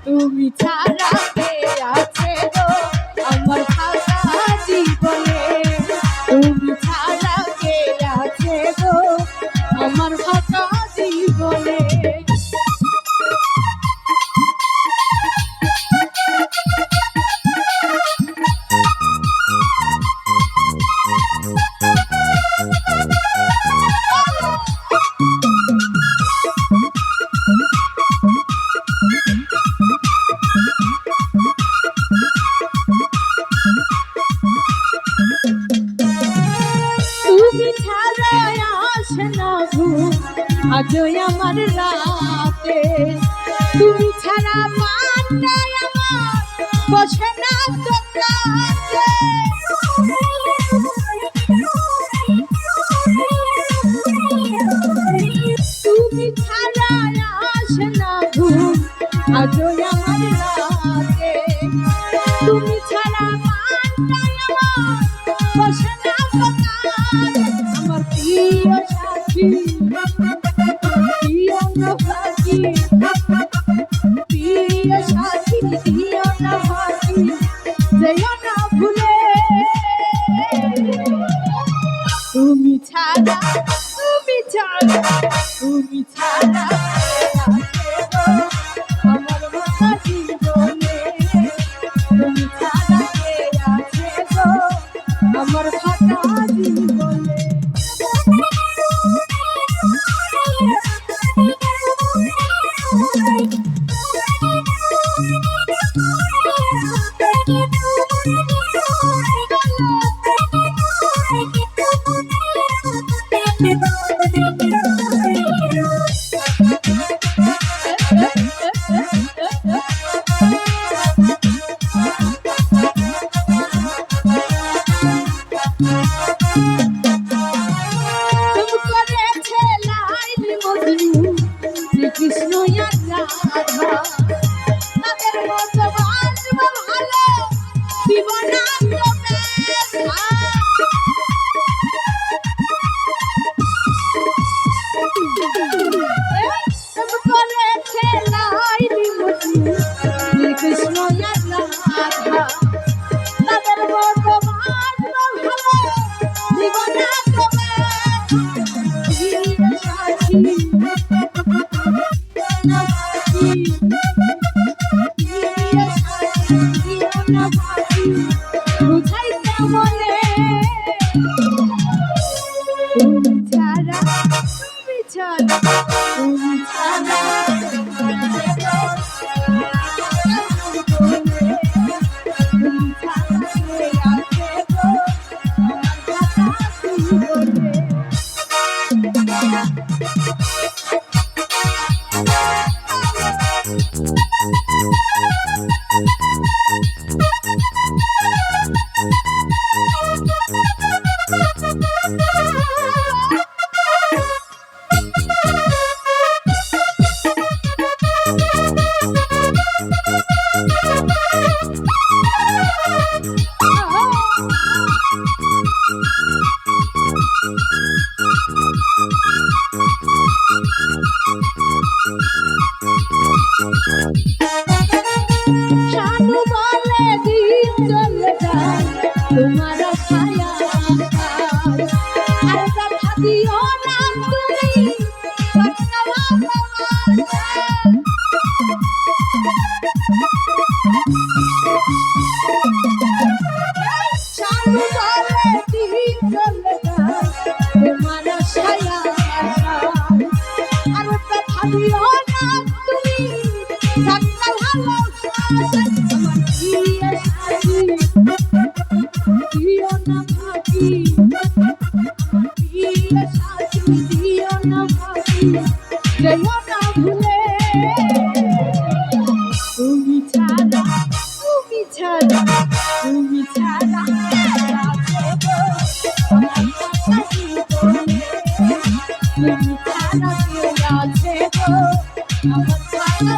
তুমি ছাড়া কে আছে গো আমার ফাঁকা জীবনে, তুমি ছাড়া কে আছে গো আমার ফাঁকা জীবনে। তুমি ছাড়া আসে না ঘুম আজও আমার রাতে, তুমি ছাড়া পান্ডায় আমার বসে না দোকানে। তুমি ছাড়া আসে না ঘুম আজও আমার রাতে, তুমি ছাড়া পান্ডায় আমার বসে না দোকানে। আমার প্রিয় সাথী প্রিয় নভাগী, প্রিয় সাথী প্রিয় নভাগী, যেও না ভুলে। তুমি ছাড়া তুমি ছাড়া তুমি ছাড়া আমার মাথা জীবনে, তুমি ছাড়া কে আছে গো আমার ফাঁকা জীবনে। কৃষ্ণ রাধা তাদের মতো বাঁচব ভালো দিব না কৃষ্ণ রাধা তাদের মতো বাঁচব ভালো দিব না বুঝাইতে মনে। তুমি ছাড়া তুমি ছাড়া তুমি ছাড়া শানু বলে দিন চলে যায় তোমার ছায়া, আর কথা দিও না তুমি শানু বলে দিন চলে যায় তোমার ছায়া, আর কথা দিও না তুমি থাকতে ভালো। আমার প্রিয় সাথী প্রিয় নভাগী, প্রিয় সাথী প্রিয় নভাগী, যেও না ভুলে। তুমি ছাড়া তুমি ছাড়া তুমি ছাড়া তুমি ছাড়া কে আছে গো আমার ফাঁকা